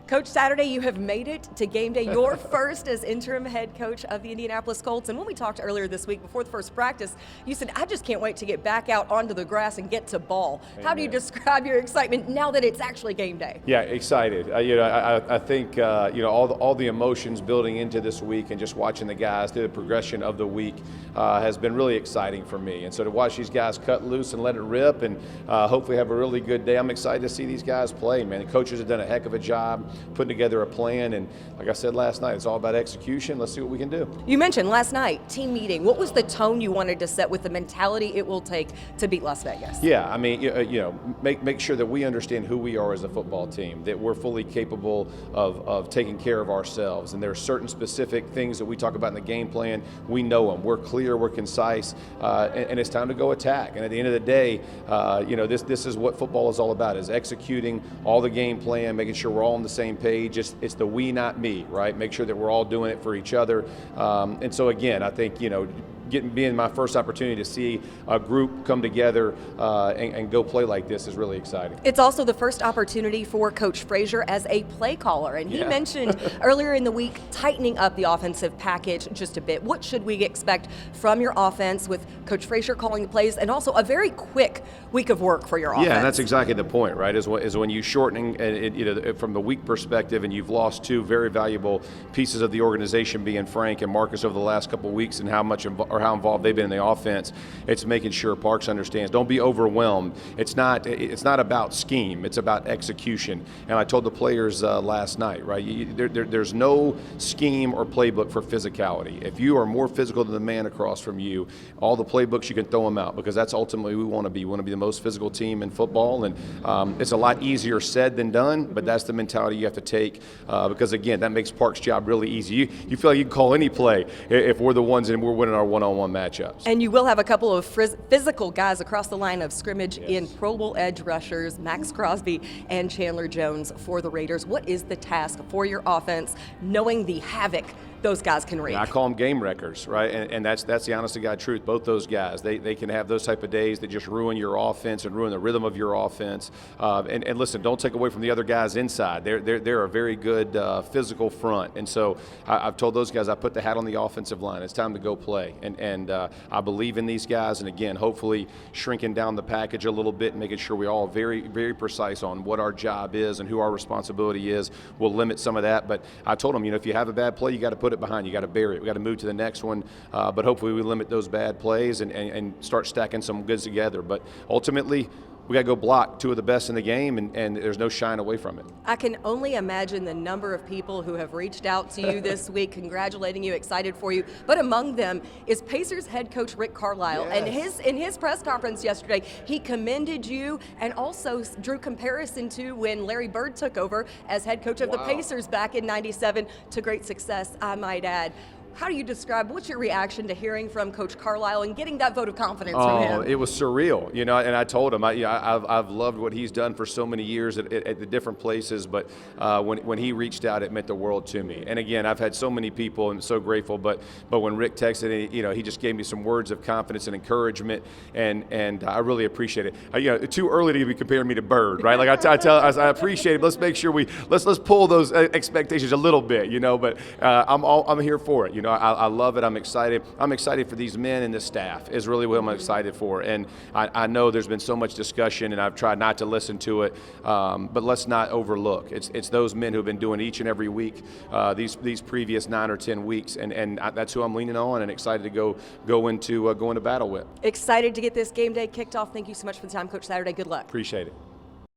Coach, Saturday, you have made it to game day, your first as interim head coach of the Indianapolis Colts. And when we talked earlier this week before the first practice, you said, I just can't wait to get back out onto the grass and get to ball. Amen. How do you describe your excitement now that it's actually game day? Yeah, excited. I think all the emotions building into this week and just watching the guys through the progression of the week has been really exciting for me. And so to watch these guys cut loose and let it rip and hopefully have a really good day, I'm excited to see these guys play, man. The coaches have done a heck of a job putting together a plan, and like I said last night, it's all about execution. Let's see what we can do. You mentioned last night, team meeting. What was the tone you wanted to set with the mentality it will take to beat Las Vegas? Yeah, I mean, make sure that we understand who we are as a football team, that we're fully capable of taking care of ourselves, and there are certain specific things that we talk about in the game plan. We know them. We're clear, we're concise, and it's time to go attack. And at the end of the day, this is what football is all about, is executing all the game plan, making sure we're all on the same page. It's the we, not me, right? Make sure that we're all doing it for each other. And so again, I think, being my first opportunity to see a group come together and go play like this is really exciting. It's also the first opportunity for Coach Frazier as a play caller, and he mentioned earlier in the week tightening up the offensive package just a bit. What should we expect from your offense with Coach Frazier calling the plays, and also a very quick week of work for your offense? Yeah, and that's exactly the point, right? Is when you shortening from the week perspective, and you've lost two very valuable pieces of the organization, being Frank and Marcus over the last couple of weeks, and how involved they've been in the offense. It's making sure Parks understands. Don't be overwhelmed. It's not about scheme. It's about execution. And I told the players last night, right? There's no scheme or playbook for physicality. If you are more physical than the man across from you, all the playbooks, you can throw them out, because that's ultimately we want to be. We want to be the most physical team in football, and it's a lot easier said than done. But that's the mentality you have to take, because again, that makes Parks' job really easy. You feel like you can call any play if we're the ones and we're winning our one-on-one matchups. And you will have a couple of physical guys across the line of scrimmage in Pro Bowl edge rushers, Max Crosby and Chandler Jones for the Raiders. What is the task for your offense, knowing the havoc those guys can wreak? I call them game wreckers, right? And that's the honest to God truth. Both those guys, they can have those type of days that just ruin your offense and ruin the rhythm of your offense. And listen, don't take away from the other guys inside. They're a very good physical front. And so I've told those guys, I put the hat on the offensive line. It's time to go play. And I believe in these guys. And again, hopefully shrinking down the package a little bit and making sure we all very, very precise on what our job is and who our responsibility is. We'll limit some of that. But I told them, if you have a bad play, you got to put it behind. You got to bury it. We got to move to the next one. But hopefully we limit those bad plays and start stacking some goods together. But ultimately, we got to go block two of the best in the game, and there's no shying away from it. I can only imagine the number of people who have reached out to you this week, congratulating you, excited for you. But among them is Pacers head coach Rick Carlisle. Yes. And in his press conference yesterday, he commended you and also drew comparison to when Larry Bird took over as head coach of the Pacers back in '97 to great success, I might add. How do you describe, what's your reaction to hearing from Coach Carlisle and getting that vote of confidence from him? It was surreal, and I told him, I've loved what he's done for so many years at the different places, but when he reached out, it meant the world to me. And again, I've had so many people, and so grateful, but when Rick texted, he just gave me some words of confidence and encouragement, and I really appreciate it. It's too early to be comparing me to Bird, right? Like I appreciate it. Let's make sure let's pull those expectations a little bit, but I'm here for it. I love it. I'm excited. I'm excited for these men and the staff is really what I'm excited for. And I know there's been so much discussion, and I've tried not to listen to it, but let's not overlook. It's those men who've been doing each and every week these previous 9 or 10 weeks, and that's who I'm leaning on and excited to go into battle with. Excited to get this game day kicked off. Thank you so much for the time, Coach Saturday. Good luck. Appreciate it.